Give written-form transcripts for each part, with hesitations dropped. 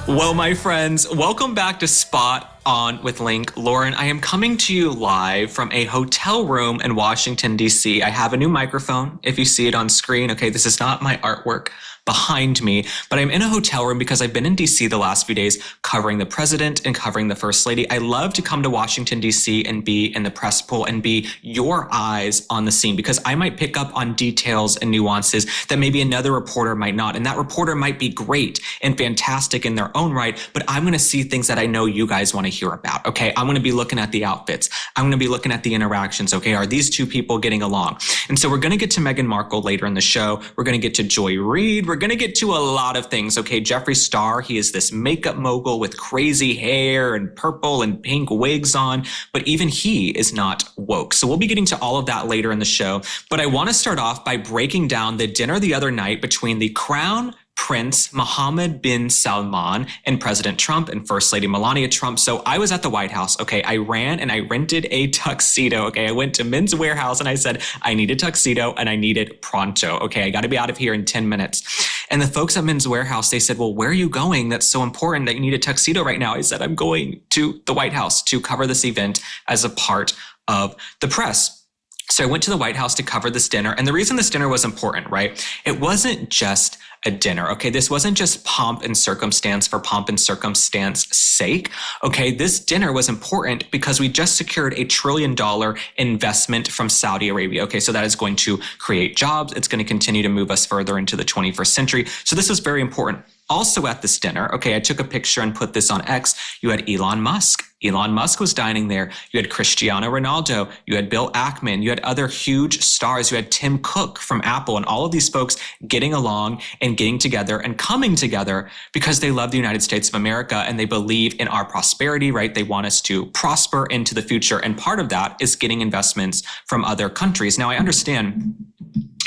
Well, my friends, welcome back to Spot On with Link. Lauren, I am coming to you live from a hotel room in Washington, D.C. I have a new microphone, if you see it on screen. Okay, this is not my artwork behind me, but I'm in a hotel room because I've been in DC the last few days covering the president and covering the first lady. I love to come to Washington, DC and be in the press pool and be your eyes on the scene, because I might pick up on details and nuances that maybe another reporter might not. And that reporter might be great and fantastic in their own right, but I'm going to see things that I know you guys want to hear about. Okay, I'm going to be looking at the outfits. I'm going to be looking at the interactions. Okay, are these two people getting along? And so we're going to get to Meghan Markle later in the show. We're going to get to Joy Reid. We're going to get to a lot of things. Okay, Jeffree Star, he is this makeup mogul with crazy hair and purple and pink wigs on, but even he is not woke. So we'll be getting to all of that later in the show. But I want to start off by breaking down the dinner the other night between the Crown Prince Mohammed bin Salman and President Trump and First Lady Melania Trump. So I was at the White House. Okay, I ran and I rented a tuxedo. Okay, I went to Men's Warehouse and I said, I need a tuxedo and I need it pronto. Okay, I got to be out of here in 10 minutes. And the folks at Men's Warehouse, they said, well, where are you going? That's so important that you need a tuxedo right now. I said, I'm going to the White House to cover this event as a part of the press. So I went to the White House to cover this dinner. And the reason this dinner was important, right? It wasn't just a dinner. Okay, this wasn't just pomp and circumstance for pomp and circumstance sake. Okay, this dinner was important because we just secured $1 trillion investment from Saudi Arabia. Okay, so that is going to create jobs. It's going to continue to move us further into the 21st century. So this was very important. Also at this dinner, okay, I took a picture and put this on X. You had Elon Musk. Elon Musk was dining there. You had Cristiano Ronaldo. You had Bill Ackman. You had other huge stars. You had Tim Cook from Apple, and all of these folks getting along and getting together and coming together because they love the United States of America and they believe in our prosperity, right? They want us to prosper into the future. And part of that is getting investments from other countries. Now, I understand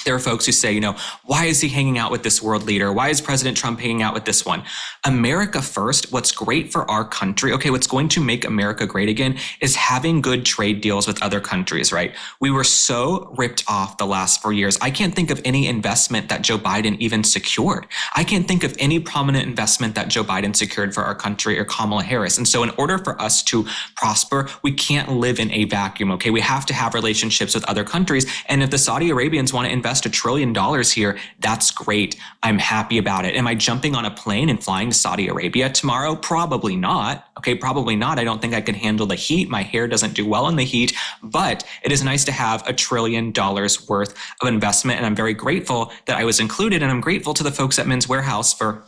there are folks who say, you know, why is he hanging out with this world leader? Why is President Trump hanging out with this one? America first. What's great for our country, okay, what's going to make America great again is having good trade deals with other countries, right? We were so ripped off the last 4 years. I can't think of any investment that Joe Biden even secured. I can't think of any prominent investment that Joe Biden secured for our country or Kamala Harris. And so in order for us to prosper, we can't live in a vacuum, okay? We have to have relationships with other countries. And if the Saudi Arabians want to invest $1 trillion here, that's great. I'm happy about it. Am I jumping on a plane and flying to Saudi Arabia tomorrow? Probably not. Okay, probably not. I don't think I can handle the heat. My hair doesn't do well in the heat, but it is nice to have $1 trillion worth of investment. And I'm very grateful that I was included. And I'm grateful to the folks at Men's Warehouse for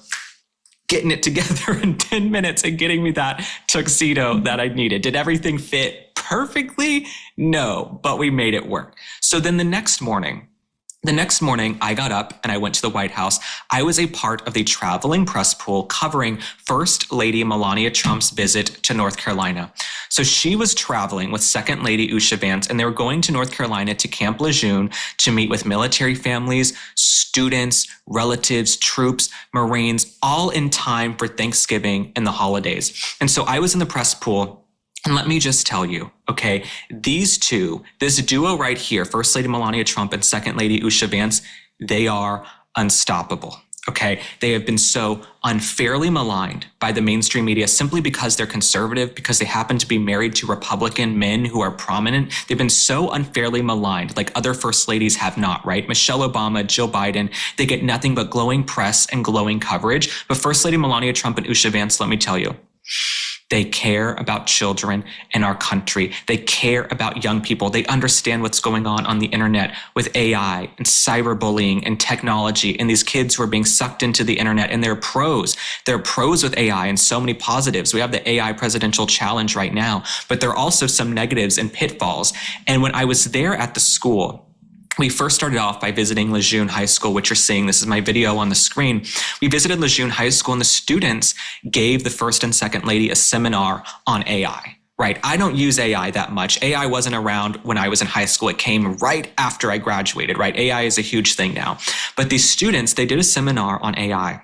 getting it together in 10 minutes and getting me that tuxedo that I needed. Did everything fit perfectly? No, but we made it work. So then the next morning, I got up and I went to the White House. I was a part of the traveling press pool covering First Lady Melania Trump's visit to North Carolina. So she was traveling with Second Lady Usha Vance, and they were going to North Carolina to Camp Lejeune to meet with military families, students, relatives, troops, Marines, all in time for Thanksgiving and the holidays. And so I was in the press pool. And let me just tell you, okay, these two, this duo right here, First Lady Melania Trump and Second Lady Usha Vance, they are unstoppable, okay? They have been so unfairly maligned by the mainstream media simply because they're conservative, because they happen to be married to Republican men who are prominent. They've been so unfairly maligned, like other first ladies have not, right? Michelle Obama, Jill Biden, they get nothing but glowing press and glowing coverage. But First Lady Melania Trump and Usha Vance, let me tell you, they care about children in our country. They care about young people. They understand what's going on the internet with AI and cyberbullying and technology and these kids who are being sucked into the internet, and they're pros. They're pros with AI and so many positives. We have the AI presidential challenge right now, but there are also some negatives and pitfalls. And when I was there at the school, we first started off by visiting Lejeune High School, which you're seeing. This is my video on the screen. We visited Lejeune High School, and the students gave the First and Second Lady a seminar on AI. Right. I don't use AI that much. AI wasn't around when I was in high school. It came right after I graduated, right? AI is a huge thing now. But these students, they did a seminar on AI.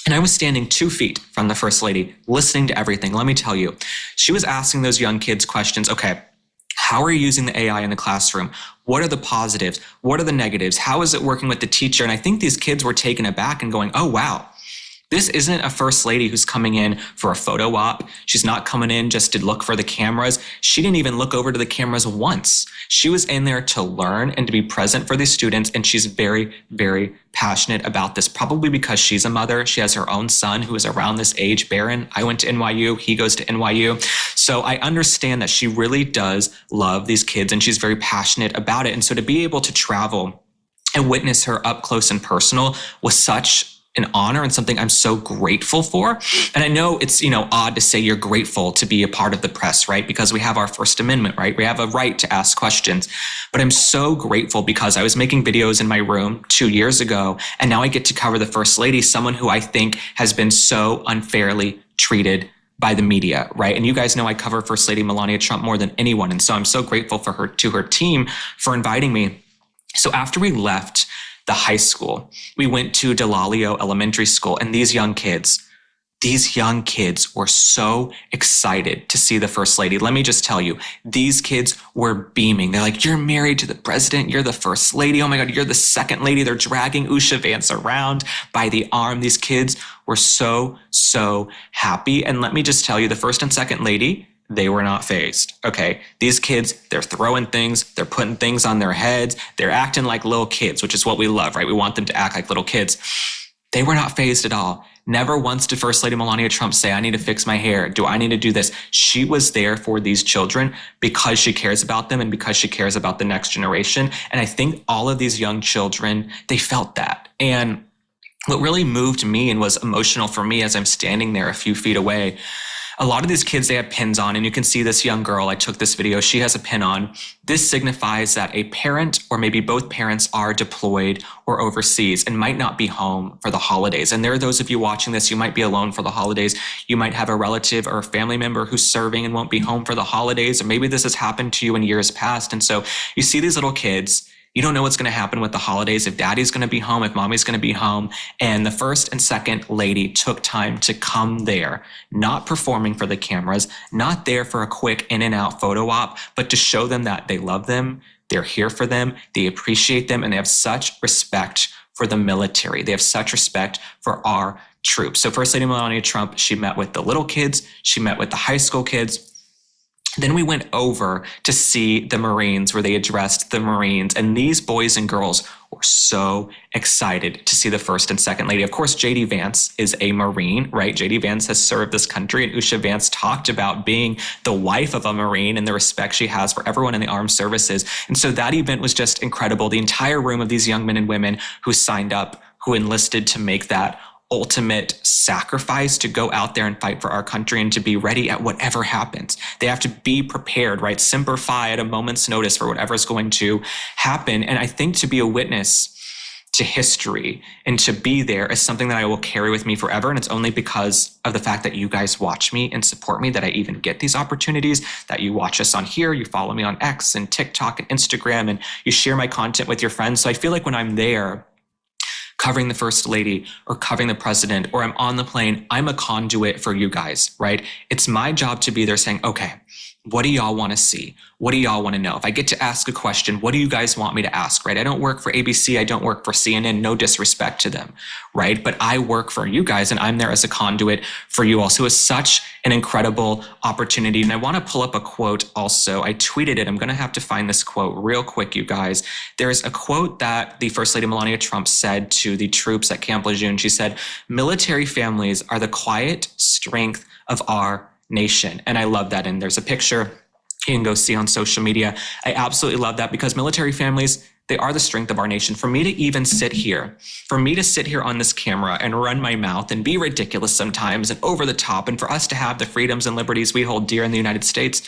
And I was standing 2 feet from the First Lady, listening to everything. Let me tell you, she was asking those young kids questions. Okay, how are you using the AI in the classroom? What are the positives? What are the negatives? How is it working with the teacher? And I think these kids were taken aback and going, oh, wow, This isn't a first lady who's coming in for a photo op. She's not coming in just to look for the cameras. She didn't even look over to the cameras once. She was in there to learn and to be present for these students. And she's very, very passionate about this, probably because she's a mother. She has her own son who is around this age, Barron. I went to NYU. He goes to NYU. So I understand that she really does love these kids and she's very passionate about it. And so to be able to travel and witness her up close and personal was such an honor and something I'm so grateful for. And I know it's, odd to say you're grateful to be a part of the press, right? Because we have our First Amendment, right? We have a right to ask questions. But I'm so grateful because I was making videos in my room 2 years ago, and now I get to cover the First Lady, someone who I think has been so unfairly treated by the media, right? And you guys know I cover First Lady Melania Trump more than anyone. And so I'm so grateful for her, to her team, for inviting me. So after we left the high school, we went to Delalio Elementary School, and these young kids were so excited to see the First Lady. Let me just tell you, these kids were beaming. They're like, you're married to the president. You're the First Lady. Oh my God, you're the second lady. They're dragging Usha Vance around by the arm. These kids were so, so happy. And let me just tell you, the first and second lady, they were not fazed. Okay. These kids, they're throwing things, they're putting things on their heads, they're acting like little kids, which is what we love, right? We want them to act like little kids. They were not fazed at all. Never once did First Lady Melania Trump say, I need to fix my hair. Do I need to do this? She was there for these children because she cares about them and because she cares about the next generation. And I think all of these young children, they felt that. And what really moved me and was emotional for me as I'm standing there a few feet away, a lot of these kids, they have pins on, and you can see this young girl, I took this video, she has a pin on. This signifies that a parent or maybe both parents are deployed or overseas and might not be home for the holidays. And there are those of you watching this, you might be alone for the holidays. You might have a relative or a family member who's serving and won't be home for the holidays, or maybe this has happened to you in years past. And so you see these little kids, you don't know what's going to happen with the holidays, if daddy's going to be home, if mommy's going to be home. And the first and second lady took time to come there, not performing for the cameras, not there for a quick in and out photo op, but to show them that they love them, they're here for them, they appreciate them, and they have such respect for the military. They have such respect for our troops. So First Lady Melania Trump, she met with the little kids, she met with the high school kids. Then we went over to see the Marines, where they addressed the Marines, and these boys and girls were so excited to see the first and second lady. Of course, JD Vance is a Marine, right? JD Vance has served this country, and Usha Vance talked about being the wife of a Marine and the respect she has for everyone in the armed services. And so that event was just incredible. The entire room of these young men and women who signed up, who enlisted to make that ultimate sacrifice to go out there and fight for our country and to be ready at whatever happens. They have to be prepared, right? Semper Fi, at a moment's notice for whatever is going to happen. And I think to be a witness to history and to be there is something that I will carry with me forever. And it's only because of the fact that you guys watch me and support me that I even get these opportunities, that you watch us on here, you follow me on X and TikTok and Instagram, and you share my content with your friends. So I feel like when I'm there covering the First Lady or covering the president, or I'm on the plane, I'm a conduit for you guys, right? It's my job to be there saying, okay, what do y'all want to see? What do y'all want to know? If I get to ask a question, what do you guys want me to ask, right? I don't work for ABC. I don't work for CNN. No disrespect to them, right? But I work for you guys, and I'm there as a conduit for you all. So it's such an incredible opportunity. And I want to pull up a quote also. I tweeted it. I'm going to have to find this quote real quick, you guys. There's a quote that the First Lady Melania Trump said to the troops at Camp Lejeune. She said, military families are the quiet strength of our nation. And I love that. And there's a picture you can go see on social media. I absolutely love that, because military families, they are the strength of our nation. For me to even sit here, on this camera and run my mouth and be ridiculous sometimes and over the top, and for us to have the freedoms and liberties we hold dear in the United States,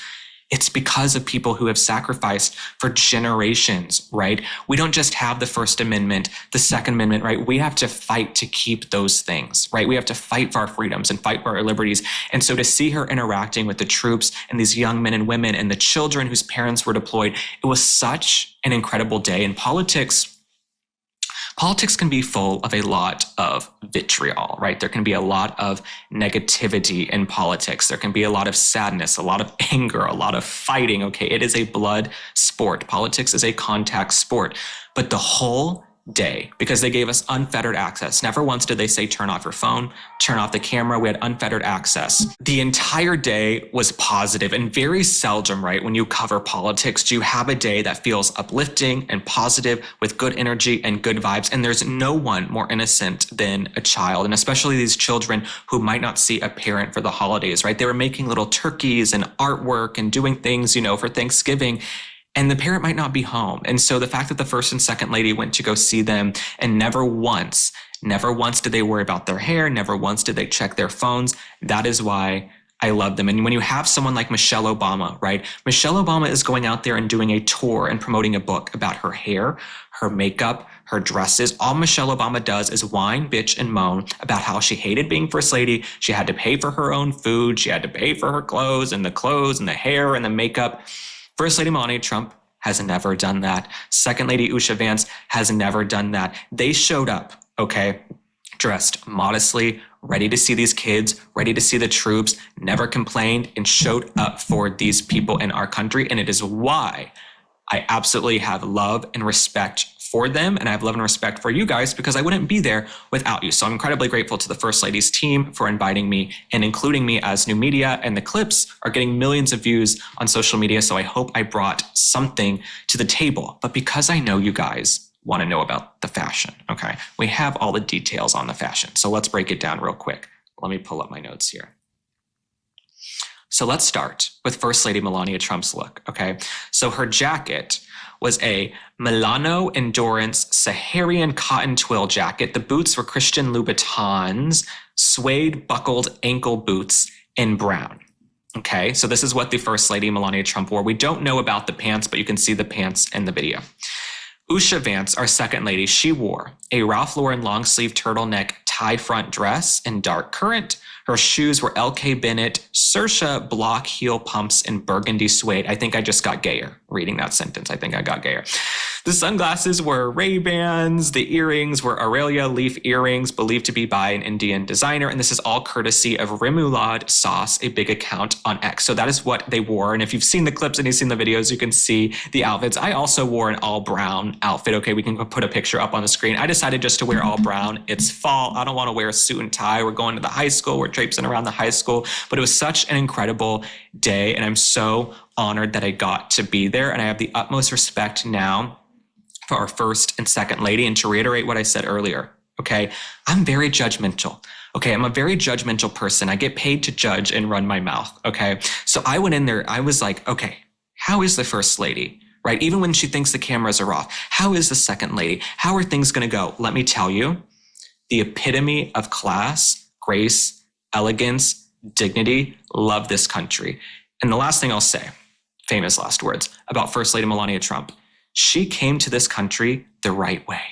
it's because of people who have sacrificed for generations, right? We don't just have the First Amendment, the Second Amendment, right? We have to fight to keep those things, right? We have to fight for our freedoms and fight for our liberties. And so to see her interacting with the troops and these young men and women and the children whose parents were deployed, it was such an incredible day. And politics can be full of a lot of vitriol, right? There can be a lot of negativity in politics. There can be a lot of sadness, a lot of anger, a lot of fighting, okay? It is a blood sport. Politics is a contact sport. But the whole day because they gave us unfettered access. Never once did they say, turn off your phone, turn off the camera. We had unfettered access. The entire day was positive, and very seldom, right, when you cover politics, do you have a day that feels uplifting and positive with good energy and good vibes. And there's no one more innocent than a child, and especially these children who might not see a parent for the holidays, right? They were making little turkeys and artwork and doing things, for Thanksgiving. And the parent might not be home. And so the fact that the first and second lady went to go see them, and never once did they worry about their hair, never once did they check their phones. That is why I love them. And when you have someone like Michelle Obama, right? Michelle Obama is going out there and doing a tour and promoting a book about her hair, her makeup, her dresses. All Michelle Obama does is whine, bitch, and moan about how she hated being first lady. She had to pay for her own food. She had to pay for her clothes and the hair and the makeup. First Lady Melania Trump has never done that. Second Lady Usha Vance has never done that. They showed up, okay, dressed modestly, ready to see these kids, ready to see the troops, never complained, and showed up for these people in our country. And it is why I absolutely have love and respect for them. And I have love and respect for you guys, because I wouldn't be there without you. So I'm incredibly grateful to the First Lady's team for inviting me and including me as new media. And the clips are getting millions of views on social media. So I hope I brought something to the table. But because I know you guys want to know about the fashion, okay, we have all the details on the fashion. So let's break it down real quick. Let me pull up my notes here. So let's start with First Lady Melania Trump's look, okay? So her jacket was a Milano Endurance Saharian cotton twill jacket. The boots were Christian Louboutins, suede buckled ankle boots in brown. Okay, so this is what the First Lady Melania Trump wore. We don't know about the pants, but you can see the pants in the video. Usha Vance, our second lady, she wore a Ralph Lauren long sleeve turtleneck tie front dress in dark currant. Her shoes were LK Bennett Saoirse block heel pumps in burgundy suede. I think I just got gayer reading that sentence. I think I got gayer. The sunglasses were Ray-Bans. The earrings were Aurelia leaf earrings, believed to be by an Indian designer. And this is all courtesy of Remoulade Sauce, a big account on X. So that is what they wore. And if you've seen the clips and you've seen the videos, you can see the outfits. I also wore an all brown outfit. Okay, we can put a picture up on the screen. I decided just to wear all brown. It's fall. I don't want to wear a suit and tie. We're going to the high school. We're traipsing around the high school. But it was such an incredible day. And I'm so honored that I got to be there. And I have the utmost respect now for our first and second lady. And to reiterate what I said earlier, okay, I'm very judgmental. Okay, I'm a very judgmental person. I get paid to judge and run my mouth. Okay, so I went in there. I was like, okay, how is the first lady? Right? Even when she thinks the cameras are off, how is the second lady? How are things going to go? Let me tell you, the epitome of class, grace, elegance, dignity. Love this country. And the last thing I'll say, famous last words about First Lady Melania Trump. She came to this country the right way.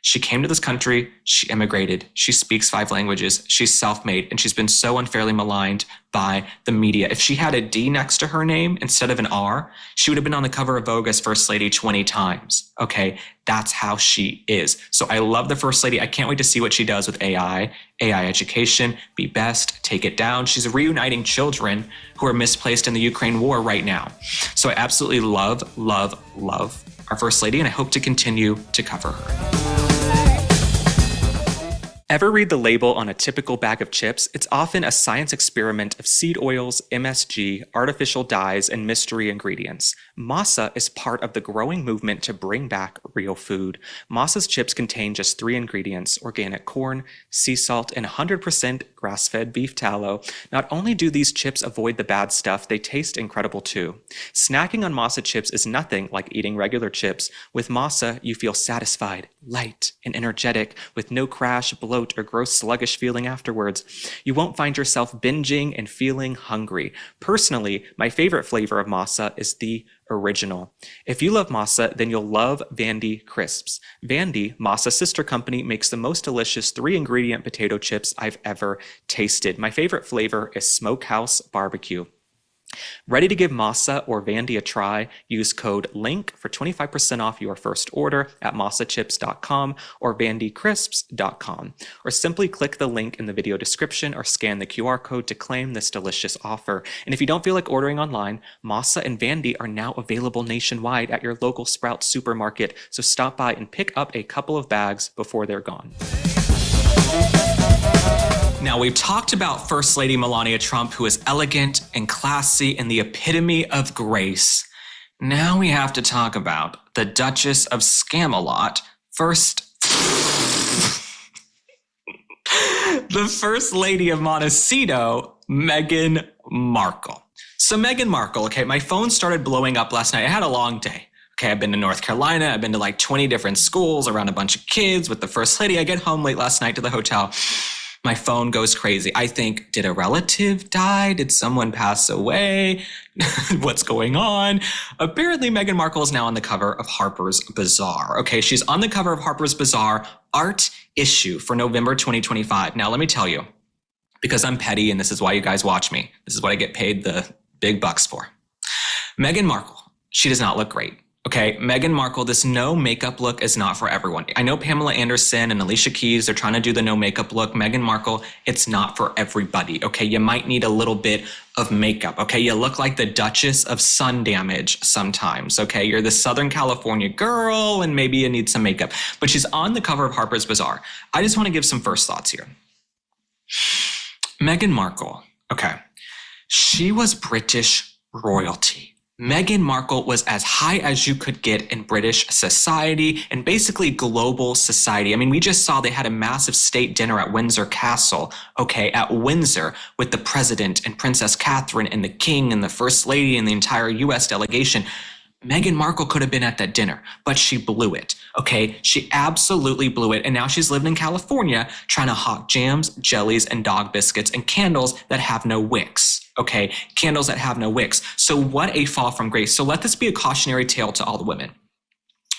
She came to this country, she immigrated, she speaks 5 languages, she's self-made, and she's been so unfairly maligned by the media. If she had a D next to her name instead of an R, she would have been on the cover of Vogue as First Lady 20 times. Okay, that's how she is. So I love the First Lady. I can't wait to see what she does with AI education, be best, take it down. She's reuniting children who are misplaced in the Ukraine war right now. So I absolutely love our First Lady, and I hope to continue to cover her. Ever read the label on a typical bag of chips? It's often a science experiment of seed oils, MSG, artificial dyes, and mystery ingredients. Masa is part of the growing movement to bring back real food. Masa's chips contain just 3 ingredients: organic corn, sea salt, and 100% grass-fed beef tallow. Not only do these chips avoid the bad stuff, they taste incredible too. Snacking on Masa chips is nothing like eating regular chips. With Masa, you feel satisfied, light, and energetic, with no crash, bloat, or gross sluggish feeling afterwards. You won't find yourself binging and feeling hungry. Personally, my favorite flavor of Masa is the original. If you love Masa, then you'll love Vandy Crisps. Vandy, Masa's sister company, makes the most delicious 3-ingredient potato chips I've ever tasted. My favorite flavor is Smokehouse Barbecue. Ready to give Masa or Vandy a try? Use code LINK for 25% off your first order at masachips.com or vandycrisps.com, or simply click the link in the video description or scan the QR code to claim this delicious offer. And if you don't feel like ordering online, Masa and Vandy are now available nationwide at your local Sprouts supermarket, so stop by and pick up a couple of bags before they're gone. Now, we've talked about First Lady Melania Trump, who is elegant and classy and the epitome of grace. Now we have to talk about the Duchess of Scamalot. First, the First Lady of Montecito, Meghan Markle. So Meghan Markle, okay, my phone started blowing up last night. I had a long day. Okay, I've been to North Carolina. I've been to like 20 different schools around a bunch of kids with the First Lady. I get home late last night to the hotel. My phone goes crazy. I think, did a relative die? Did someone pass away? What's going on? Apparently, Meghan Markle is now on the cover of Harper's Bazaar. Okay, she's on the cover of Harper's Bazaar art issue for November 2025. Now, let me tell you, because I'm petty and this is why you guys watch me. This is what I get paid the big bucks for. Meghan Markle, she does not look great. Okay, Meghan Markle, this no makeup look is not for everyone. I know Pamela Anderson and Alicia Keys, they're trying to do the no makeup look. Meghan Markle, it's not for everybody. Okay, you might need a little bit of makeup. Okay, you look like the Duchess of Sun Damage sometimes. Okay, you're the Southern California girl and maybe you need some makeup. But she's on the cover of Harper's Bazaar. I just want to give some first thoughts here. Meghan Markle, okay, she was British royalty. Meghan Markle was as high as you could get in British society and basically global society. I mean, we just saw they had a massive state dinner at Windsor Castle, okay, at Windsor with the president and Princess Catherine and the king and the first lady and the entire US delegation. Meghan Markle could have been at that dinner, but she blew it, okay? She absolutely blew it. And now she's living in California trying to hawk jams, jellies, and dog biscuits and candles that have no wicks. Okay, candles that have no wicks. So what a fall from grace. So let this be a cautionary tale to all the women.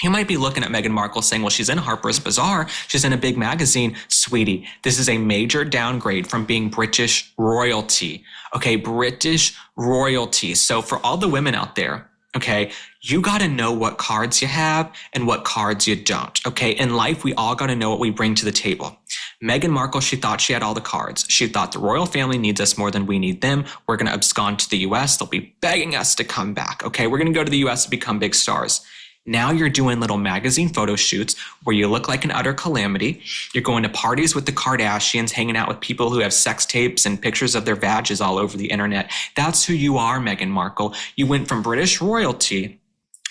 You might be looking at Meghan Markle saying, well, she's in Harper's Bazaar. She's in a big magazine. Sweetie, this is a major downgrade from being British royalty. Okay, British royalty. So for all the women out there, okay, you got to know what cards you have and what cards you don't. Okay, in life, we all got to know what we bring to the table. Meghan Markle, she thought she had all the cards. She thought the royal family needs us more than we need them. We're going to abscond to the US. They'll be begging us to come back. Okay, we're going to go to the US and become big stars. Now you're doing little magazine photo shoots where you look like an utter calamity. You're going to parties with the Kardashians, hanging out with people who have sex tapes and pictures of their vages all over the internet. That's who you are, Meghan Markle. You went from British royalty,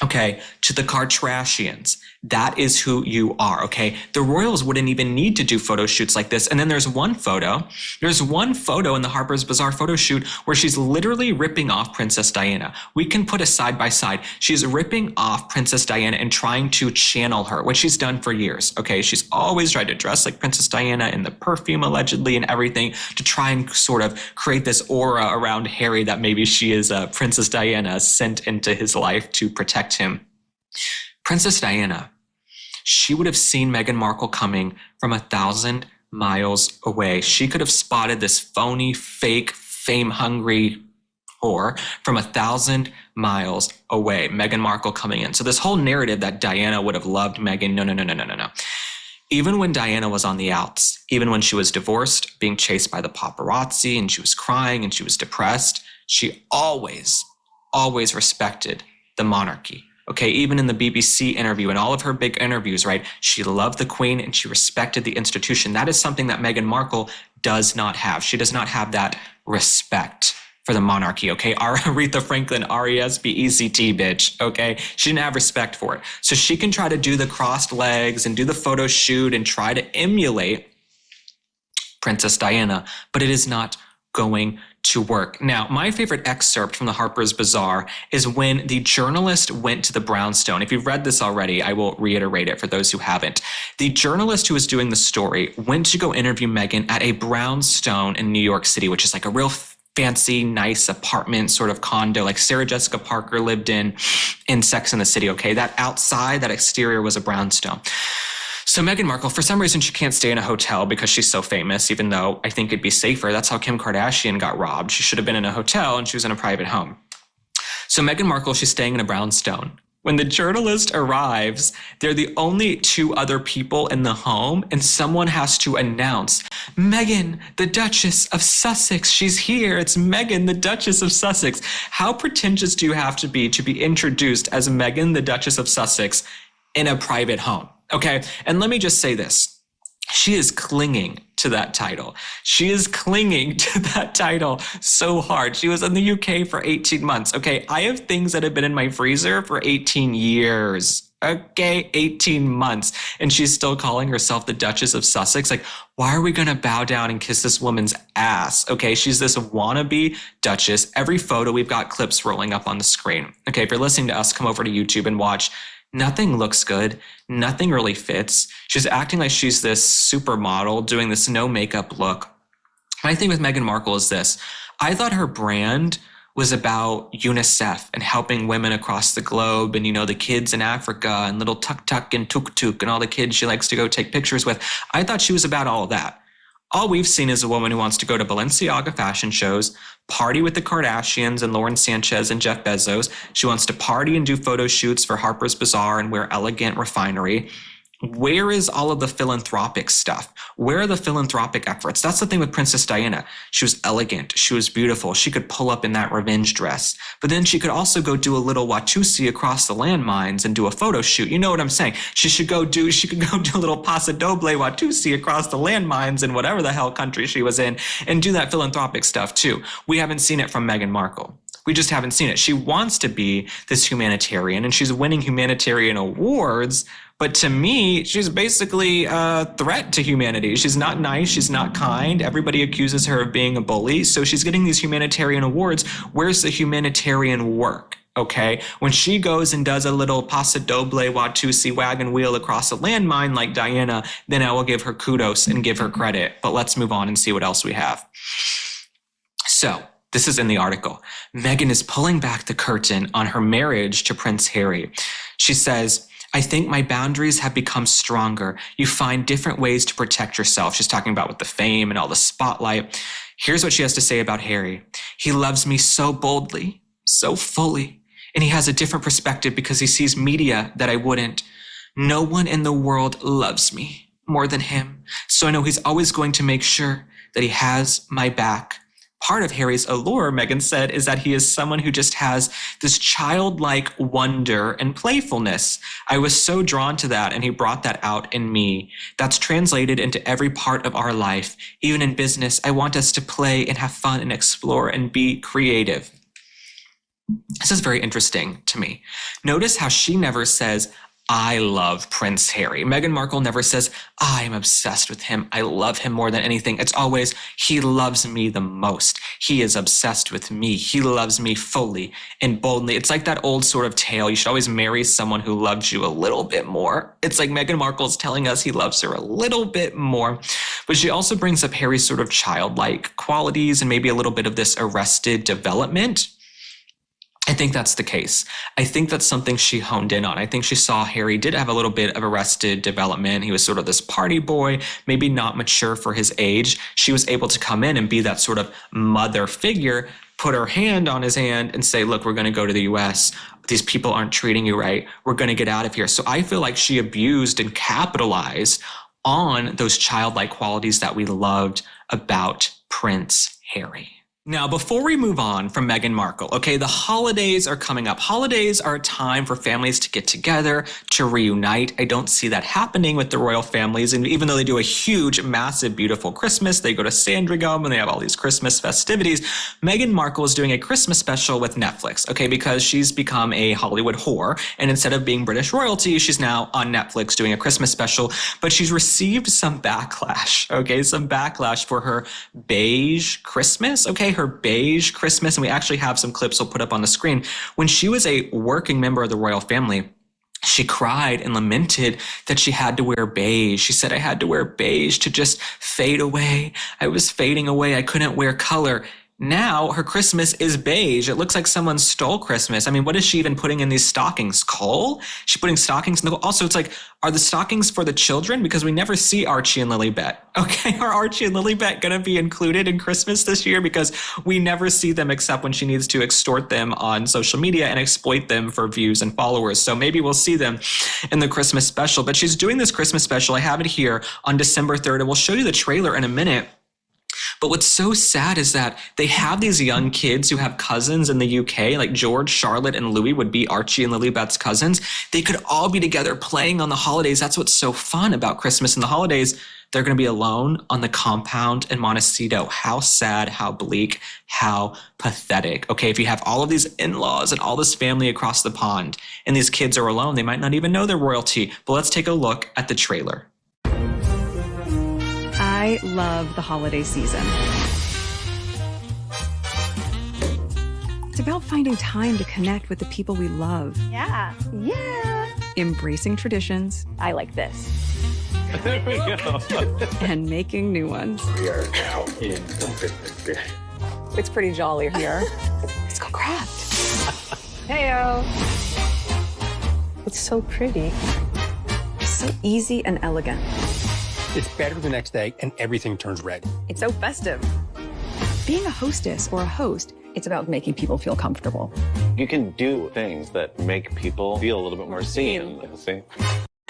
okay, to the Kardashians. That is who you are, okay? The royals wouldn't even need to do photo shoots like this. And then there's one photo in the Harper's Bazaar photo shoot where she's literally ripping off Princess Diana. We can put a side by side. She's ripping off Princess Diana and trying to channel her, which she's done for years, okay? She's always tried to dress like Princess Diana in the perfume allegedly and everything to try and sort of create this aura around Harry that maybe she is Princess Diana sent into his life to protect him. Princess Diana, she would have seen Meghan Markle coming from 1,000 miles away. She could have spotted this phony, fake, fame-hungry whore from 1,000 miles away. Meghan Markle coming in. So this whole narrative that Diana would have loved Meghan, no. Even when Diana was on the outs, even when she was divorced, being chased by the paparazzi, and she was crying and she was depressed, she always respected the monarchy. Okay, even in the BBC interview and all of her big interviews, right? She loved the Queen and she respected the institution. That is something that Meghan Markle does not have. She does not have that respect for the monarchy, okay? Aretha Franklin, R-E-S-P-E-C-T, bitch, okay? She didn't have respect for it. So she can try to do the crossed legs and do the photo shoot and try to emulate Princess Diana, but it is not going to work. Now, my favorite excerpt from the Harper's Bazaar is when the journalist went to the brownstone. If you've read this already, I will reiterate it for those who haven't. The journalist who was doing the story went to go interview Meghan at a brownstone in New York City, which is like a real fancy, nice apartment sort of condo like Sarah Jessica Parker lived in Sex and the City, okay? That outside, that exterior was a brownstone. So Meghan Markle, for some reason, she can't stay in a hotel because she's so famous, even though I think it'd be safer. That's how Kim Kardashian got robbed. She should have been in a hotel and she was in a private home. So Meghan Markle, she's staying in a brownstone. When the journalist arrives, they're the only two other people in the home, and someone has to announce, Meghan, the Duchess of Sussex, she's here. It's Meghan, the Duchess of Sussex. How pretentious do you have to be introduced as Meghan, the Duchess of Sussex in a private home? Okay, and let me just say this. She is clinging to that title. She is clinging to that title so hard. She was in the UK for 18 months. Okay, I have things that have been in my freezer for 18 years. Okay, 18 months. And she's still calling herself the Duchess of Sussex. Like, why are we going to bow down and kiss this woman's ass? Okay, she's this wannabe Duchess. Every photo, we've got clips rolling up on the screen. Okay, if you're listening to us, come over to YouTube and watch. Nothing looks good. Nothing really fits. She's acting like she's this supermodel doing this no makeup look. My thing with Meghan Markle is this. I thought her brand was about UNICEF and helping women across the globe and, you know, the kids in Africa and little Tuk Tuk and Tuk Tuk and all the kids she likes to go take pictures with. I thought she was about all of that. All we've seen is a woman who wants to go to Balenciaga fashion shows, party with the Kardashians and Lauren Sanchez and Jeff Bezos. She wants to party and do photo shoots for Harper's Bazaar and wear elegant refinery. Where is all of the philanthropic stuff? Where are the philanthropic efforts? That's the thing with Princess Diana. She was elegant. She was beautiful. She could pull up in that revenge dress. But then she could also go do a little Watusi across the landmines and do a photo shoot. You know what I'm saying? She could go do a little Paso Doble Watusi across the landmines in whatever the hell country she was in and do that philanthropic stuff too. We haven't seen it from Meghan Markle. We just haven't seen it. She wants to be this humanitarian and she's winning humanitarian awards. But to me, she's basically a threat to humanity. She's not nice. She's not kind. Everybody accuses her of being a bully. So she's getting these humanitarian awards. Where's the humanitarian work? Okay, when she goes and does a little Paso Doble Watusi wagon wheel across a landmine like Diana, then I will give her kudos and give her credit. But let's move on and see what else we have. So this is in the article. Meghan is pulling back the curtain on her marriage to Prince Harry. She says, I think my boundaries have become stronger. You find different ways to protect yourself. She's talking about with the fame and all the spotlight. Here's what she has to say about Harry. He loves me so boldly, so fully, and he has a different perspective because he sees media that I wouldn't. No one in the world loves me more than him. So I know he's always going to make sure that he has my back. Part of Harry's allure, Meghan said, is that he is someone who just has this childlike wonder and playfulness. I was so drawn to that, and he brought that out in me. That's translated into every part of our life. Even in business, I want us to play and have fun and explore and be creative. This is very interesting to me. Notice how she never says, I love Prince Harry. Meghan Markle never says, I am obsessed with him. I love him more than anything. It's always, he loves me the most. He is obsessed with me. He loves me fully and boldly. It's like that old sort of tale. You should always marry someone who loves you a little bit more. It's like Meghan Markle's telling us he loves her a little bit more. But she also brings up Harry's sort of childlike qualities and maybe a little bit of this arrested development. I think that's the case. I think that's something she honed in on. I think she saw Harry did have a little bit of arrested development. He was sort of this party boy, maybe not mature for his age. She was able to come in and be that sort of mother figure, put her hand on his hand and say, look, we're going to go to the US. These people aren't treating you right. We're going to get out of here. So I feel like she abused and capitalized on those childlike qualities that we loved about Prince Harry. Now, before we move on from Meghan Markle, okay, the holidays are coming up. Holidays are a time for families to get together, to reunite. I don't see that happening with the royal families. And even though they do a huge, massive, beautiful Christmas, they go to Sandringham and they have all these Christmas festivities. Meghan Markle is doing a Christmas special with Netflix, okay, because she's become a Hollywood whore. And instead of being British royalty, she's now on Netflix doing a Christmas special. But she's received some backlash, okay, some backlash for her beige Christmas, okay, her beige Christmas, and we actually have some clips we'll put up on the screen. When she was a working member of the royal family, she cried and lamented that she had to wear beige. She said, I had to wear beige to just fade away. I was fading away. I couldn't wear color. Now her Christmas is beige. It looks like someone stole Christmas. I mean, what is she even putting in these stockings? Coal? She's putting stockings in the coal. Also, it's like, are the stockings for the children? Because we never see Archie and Lilibet. Okay, are Archie and Lilibet going to be included in Christmas this year? Because we never see them except when she needs to extort them on social media and exploit them for views and followers. So maybe we'll see them in the Christmas special. But she's doing this Christmas special. I have it here on December 3rd, and we'll show you the trailer in a minute. But what's so sad is that they have these young kids who have cousins in the UK, like George, Charlotte, and Louis would be Archie and Lilibet's cousins. They could all be together playing on the holidays. That's what's so fun about Christmas and the holidays. They're going to be alone on the compound in Montecito. How sad, how bleak, how pathetic. Okay, if you have all of these in-laws and all this family across the pond and these kids are alone, they might not even know they're royalty. But let's take a look at the trailer. I love the holiday season. It's about finding time to connect with the people we love. Yeah. Embracing traditions. I like this. There we go. And making new ones. We are now in the Christmas spirit. It's pretty jolly here. Let's go craft. Heyo. It's so pretty. So easy and elegant. It's better the next day, and everything turns red. It's so festive. Being a hostess or a host, it's about making people feel comfortable. You can do things that make people feel a little bit more seen. See?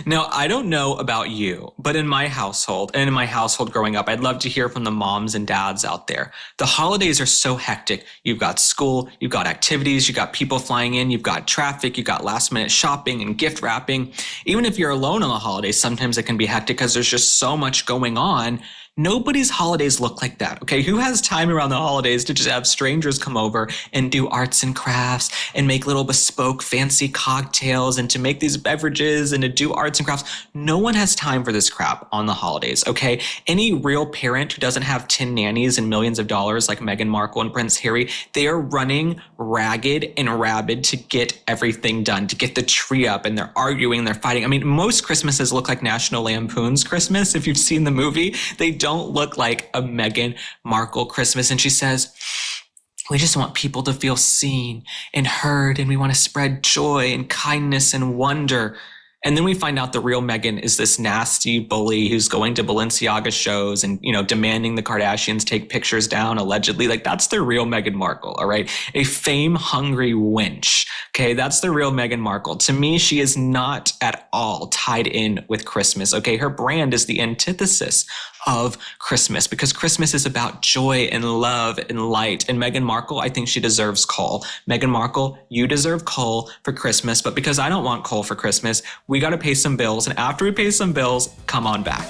Now, I don't know about you, but in my household and in my household growing up, I'd love to hear from the moms and dads out there. The holidays are so hectic. You've got school, you've got activities, you've got people flying in, you've got traffic, you've got last minute shopping and gift wrapping. Even if you're alone on the holidays, sometimes it can be hectic because there's just so much going on. Nobody's holidays look like that, okay? Who has time around the holidays to just have strangers come over and do arts and crafts and make little bespoke fancy cocktails and to make these beverages and to do arts and crafts? No one has time for this crap on the holidays, okay? Any real parent who doesn't have 10 nannies and millions of dollars like Meghan Markle and Prince Harry, they are running ragged and rabid to get everything done, to get the tree up, and they're arguing, they're fighting. I mean, most Christmases look like National Lampoon's Christmas. If you've seen the movie, they don't look like a Meghan Markle Christmas. And she says, we just want people to feel seen and heard, and we want to spread joy and kindness and wonder. And then we find out the real Meghan is this nasty bully who's going to Balenciaga shows and, demanding the Kardashians take pictures down, allegedly. Like, that's the real Meghan Markle, all right? A fame-hungry wench, okay? That's the real Meghan Markle. To me, she is not at all tied in with Christmas, okay? Her brand is the antithesis of Christmas because Christmas is about joy and love and light. And Meghan Markle, I think she deserves coal. Meghan Markle, you deserve coal for Christmas, but because I don't want coal for Christmas, we got to pay some bills. And after we pay some bills, come on back.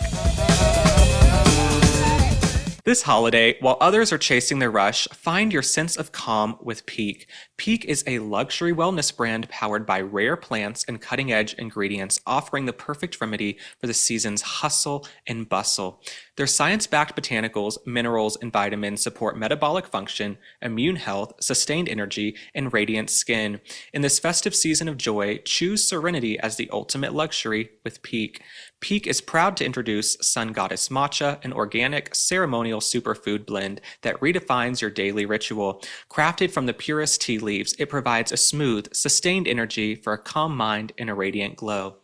This holiday, while others are chasing their rush, find your sense of calm with Peak. Peak is a luxury wellness brand powered by rare plants and cutting-edge ingredients, offering the perfect remedy for the season's hustle and bustle. Their science-backed botanicals, minerals, and vitamins support metabolic function, immune health, sustained energy, and radiant skin. In this festive season of joy, choose serenity as the ultimate luxury with Peak. Peak is proud to introduce Sun Goddess Matcha, an organic, ceremonial superfood blend that redefines your daily ritual. Crafted from the purest tea leaves, it provides a smooth, sustained energy for a calm mind and a radiant glow.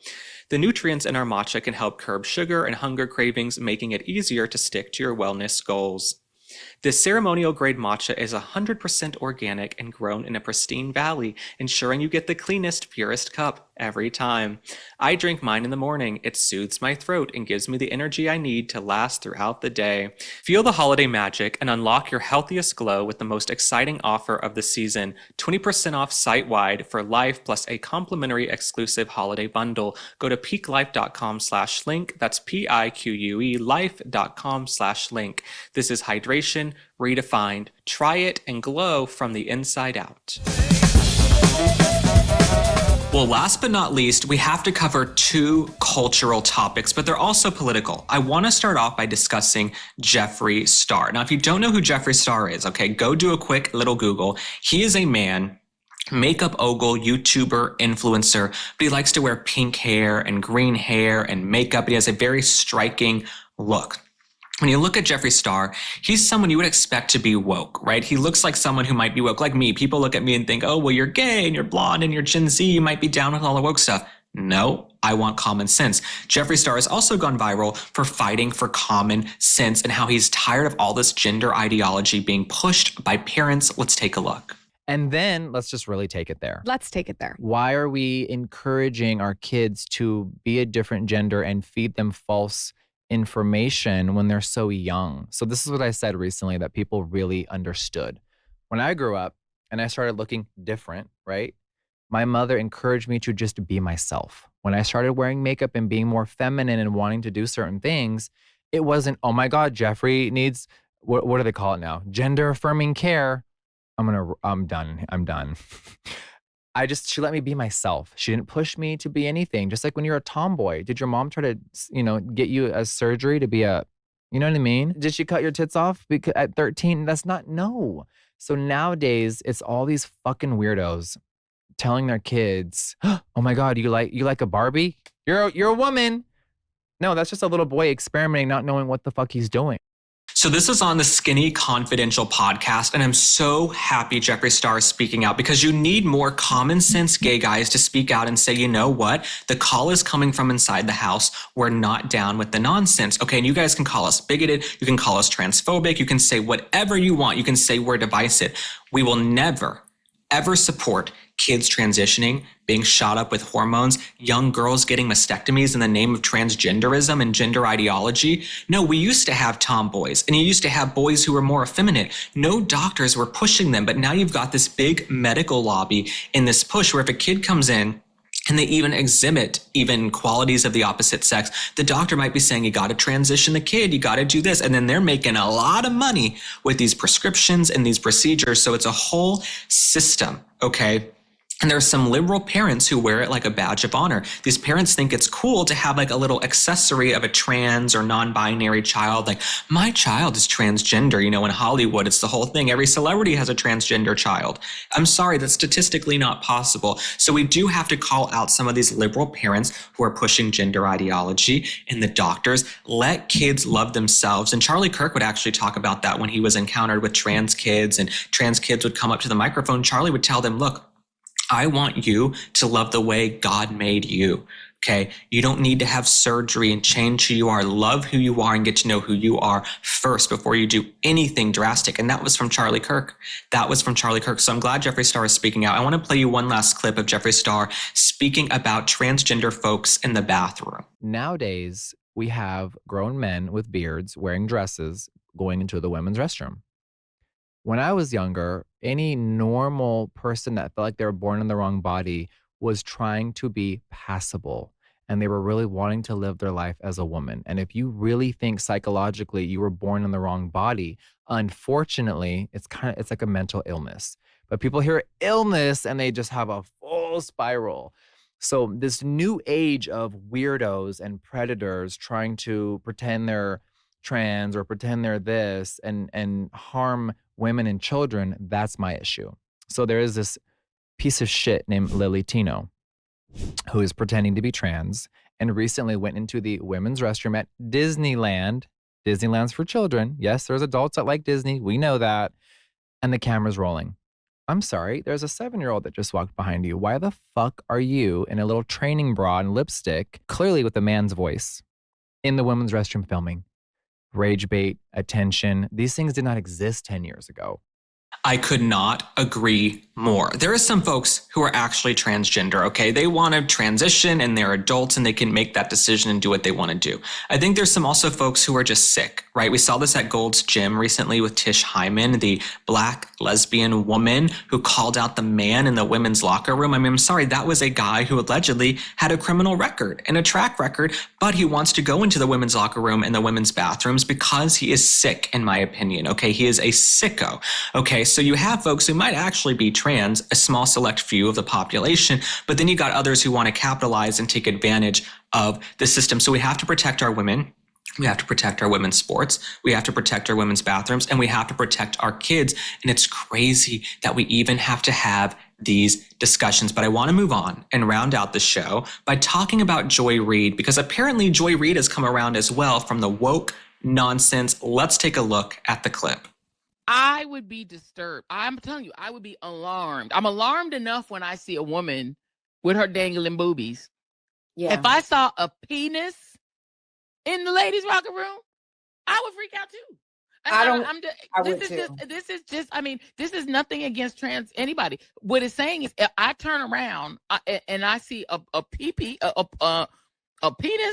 The nutrients in our matcha can help curb sugar and hunger cravings, making it easier to stick to your wellness goals. This ceremonial grade matcha is 100% organic and grown in a pristine valley, ensuring you get the cleanest, purest cup every time. I drink mine in the morning. It soothes my throat and gives me the energy I need to last throughout the day. Feel the holiday magic and unlock your healthiest glow with the most exciting offer of the season. 20% off site-wide for life plus a complimentary exclusive holiday bundle. Go to peaklife.com/link. That's PIQUE life.com/link. This is hydration redefined. Try it and glow from the inside out. Well, last but not least, we have to cover two cultural topics, but they're also political. I want to start off by discussing Jeffree Star. Now, if you don't know who Jeffree Star is, okay, go do a quick little Google. He is a man, makeup ogre, YouTuber, influencer, but he likes to wear pink hair and green hair and makeup, and he has a very striking look. when you look at Jeffree Star, he's someone you would expect to be woke, right? He looks like someone who might be woke, like me. People look at me and think, oh, well, you're gay and you're blonde and you're Gen Z. You might be down with all the woke stuff. No, I want common sense. Jeffree Star has also gone viral for fighting for common sense and how he's tired of all this gender ideology being pushed by parents. Let's take a look. And then let's just really take it there. Let's take it there. Why are we encouraging our kids to be a different gender and feed them false information when they're so young? So this is what I said recently that people really understood. When I grew up and I started looking different, right? My mother encouraged me to just be myself. When I started wearing makeup and being more feminine and wanting to do certain things, it wasn't, oh my God, Jeffree needs, what do they call it now? Gender affirming care. I'm done. She let me be myself. She didn't push me to be anything. Just like when you're a tomboy, did your mom try to, get you a surgery to be a, you know what I mean? Did she cut your tits off because at 13? No. So nowadays, it's all these fucking weirdos telling their kids, oh my God, you like a Barbie? You're a woman. No, that's just a little boy experimenting, not knowing what the fuck he's doing. So this is on the Skinny Confidential podcast, and I'm so happy Jeffree Star is speaking out because you need more common sense gay guys to speak out and say, you know what? The call is coming from inside the house. We're not down with the nonsense. Okay, and you guys can call us bigoted. You can call us transphobic. You can say whatever you want. You can say we're divisive. We will never, ever support kids transitioning, being shot up with hormones, young girls getting mastectomies in the name of transgenderism and gender ideology. No, we used to have tomboys and you used to have boys who were more effeminate. No doctors were pushing them, but now you've got this big medical lobby in this push where if a kid comes in and they even exhibit even qualities of the opposite sex, the doctor might be saying, you got to transition the kid, you got to do this. And then they're making a lot of money with these prescriptions and these procedures. So it's a whole system, okay? And there's some liberal parents who wear it like a badge of honor. These parents think it's cool to have like a little accessory of a trans or non-binary child. Like, my child is transgender. In Hollywood, it's the whole thing. Every celebrity has a transgender child. I'm sorry, that's statistically not possible. So we do have to call out some of these liberal parents who are pushing gender ideology, and the doctors. Let kids love themselves. And Charlie Kirk would actually talk about that when he was encountered with trans kids, and trans kids would come up to the microphone. Charlie would tell them, look, I want you to love the way God made you, okay? You don't need to have surgery and change who you are. Love who you are and get to know who you are first before you do anything drastic. And that was from Charlie Kirk. So I'm glad Jeffree Star is speaking out. I want to play you one last clip of Jeffree Star speaking about transgender folks in the bathroom. Nowadays, we have grown men with beards wearing dresses going into the women's restroom. When I was younger, any normal person that felt like they were born in the wrong body was trying to be passable, and they were really wanting to live their life as a woman. And if you really think psychologically you were born in the wrong body, unfortunately, it's like a mental illness. But people hear illness and they just have a full spiral. So this new age of weirdos and predators trying to pretend they're trans or pretend they're this and harm women and children, that's my issue. So there is this piece of shit named Lily Tino who is pretending to be trans and recently went into the women's restroom at Disneyland. Disneyland's for children. Yes, there's adults that like Disney. We know that. And the camera's rolling. I'm sorry, there's a 7-year-old that just walked behind you. Why the fuck are you in a little training bra and lipstick, clearly with a man's voice, in the women's restroom filming? Rage bait, attention. These things did not exist 10 years ago. I could not agree more. There are some folks who are actually transgender, okay? They want to transition and they're adults and they can make that decision and do what they want to do. I think there's some also folks who are just sick, right? We saw this at Gold's Gym recently with Tish Hyman, the black lesbian woman who called out the man in the women's locker room. I mean, I'm sorry, that was a guy who allegedly had a criminal record and a track record, but he wants to go into the women's locker room and the women's bathrooms because he is sick, in my opinion, okay? He is a sicko, okay? So you have folks who might actually be trans, a small select few of the population, but then you got others who want to capitalize and take advantage of the system. So we have to protect our women. We have to protect our women's sports. We have to protect our women's bathrooms, and we have to protect our kids. And it's crazy that we even have to have these discussions. But I want to move on and round out the show by talking about Joy Reid, because apparently Joy Reid has come around as well from the woke nonsense. Let's take a look at the clip. I would be disturbed. I'm telling you, I would be alarmed. I'm alarmed enough when I see a woman with her dangling boobies. Yeah. If I saw a penis in the ladies' locker room, I would freak out too. This is just. I mean, this is nothing against trans anybody. What it's saying is, if I turn around and I see a penis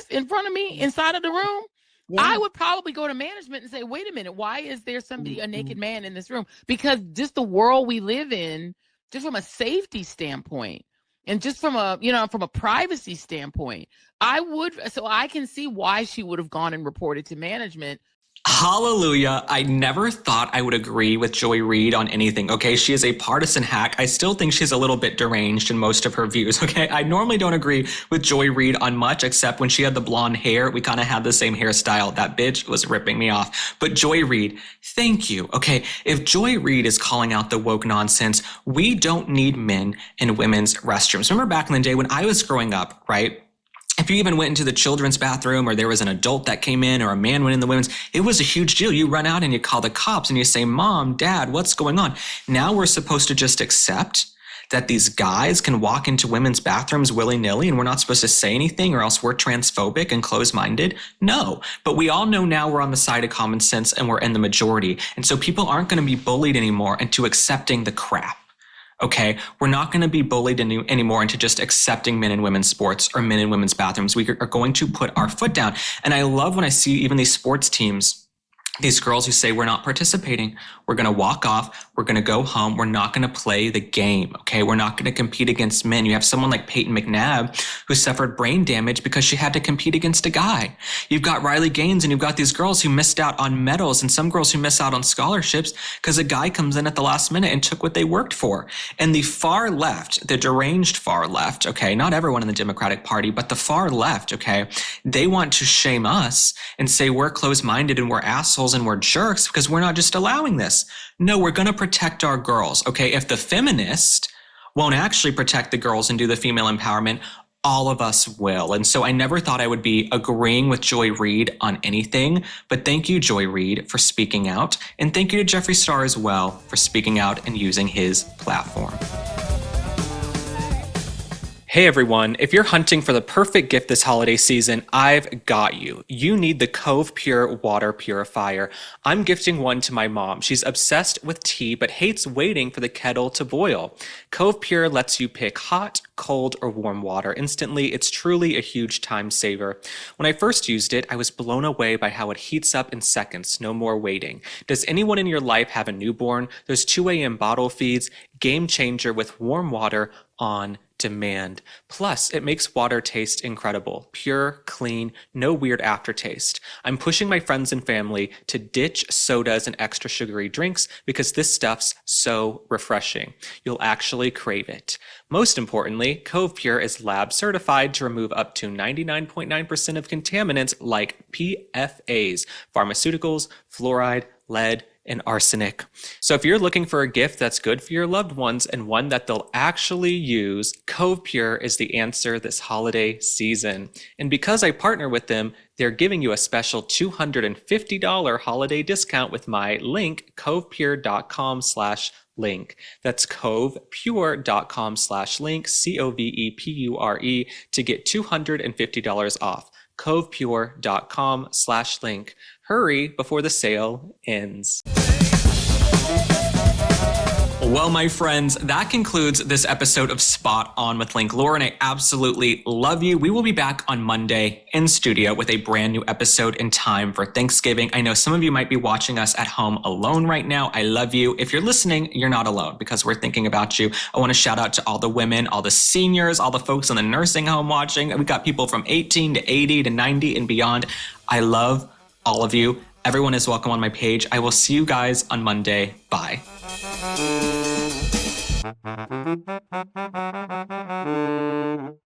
in front of me inside of the room, yeah. I would probably go to management and say, "Wait a minute, why is there a naked man in this room?" Because just the world we live in, just from a safety standpoint, and just from a privacy standpoint, so I can see why she would have gone and reported to management. Hallelujah. I never thought I would agree with Joy Reid on anything, okay? She is a partisan hack. I still think she's a little bit deranged in most of her views, okay? I normally don't agree with Joy Reid on much, except when she had the blonde hair. We kind of had the same hairstyle. That bitch was ripping me off. But Joy Reid, thank you, okay? If Joy Reid is calling out the woke nonsense, we don't need men in women's restrooms. Remember back in the day when I was growing up, right? If you even went into the children's bathroom or there was an adult that came in or a man went in the women's, it was a huge deal. You run out and you call the cops and you say, "Mom, Dad, what's going on?" Now we're supposed to just accept that these guys can walk into women's bathrooms willy-nilly and we're not supposed to say anything or else we're transphobic and closed-minded? No, but we all know now we're on the side of common sense and we're in the majority. And so people aren't going to be bullied anymore into accepting the crap. Okay, we're not going to be bullied anymore into just accepting men and women's sports or men and women's bathrooms. We are going to put our foot down. And I love when I see even these sports teams, these girls who say, "We're not participating. We're going to walk off. We're going to go home. We're not going to play the game. Okay, we're not going to compete against men." You have someone like Peyton McNabb who suffered brain damage because she had to compete against a guy. You've got Riley Gaines and you've got these girls who missed out on medals and some girls who miss out on scholarships because a guy comes in at the last minute and took what they worked for. And the far left, the deranged far left, okay, not everyone in the Democratic Party, but the far left, okay, they want to shame us and say we're closed-minded and we're assholes and we're jerks because we're not just allowing this. No, we're going to protect our girls. Okay, if the feminist won't actually protect the girls and do the female empowerment, all of us will. And so I never thought I would be agreeing with Joy Reid on anything, but thank you, Joy Reid, for speaking out. And thank you to Jeffree Star as well for speaking out and using his platform. Hey everyone, if you're hunting for the perfect gift this holiday season, I've got you. You need the Cove Pure water purifier. I'm gifting one to my mom. She's obsessed with tea but hates waiting for the kettle to boil. Cove Pure lets you pick hot, cold, or warm water instantly. It's truly a huge time saver. When I first used it, I was blown away by how it heats up in seconds. No more waiting. Does anyone in your life have a newborn? Those 2 a.m. bottle feeds, game changer with warm water on demand. Plus, it makes water taste incredible. Pure, clean, no weird aftertaste. I'm pushing my friends and family to ditch sodas and extra sugary drinks because this stuff's so refreshing. You'll actually crave it. Most importantly, Cove Pure is lab certified to remove up to 99.9% of contaminants like PFAs, pharmaceuticals, fluoride, lead, and arsenic. So if you're looking for a gift that's good for your loved ones and one that they'll actually use, Cove Pure is the answer this holiday season. And because I partner with them, they're giving you a special $250 holiday discount with my link, covepure.com/link. That's covepure.com/link, COVEPURE, to get $250 off. covepure.com/link. Hurry before the sale ends. Well, my friends, that concludes this episode of Spot On with Link. Lauren, I absolutely love you. We will be back on Monday in studio with a brand new episode in time for Thanksgiving. I know some of you might be watching us at home alone right now. I love you. If you're listening, you're not alone because we're thinking about you. I want to shout out to all the women, all the seniors, all the folks in the nursing home watching. We got people from 18 to 80 to 90 and beyond. I love all of you. Everyone is welcome on my page. I will see you guys on Monday. Bye.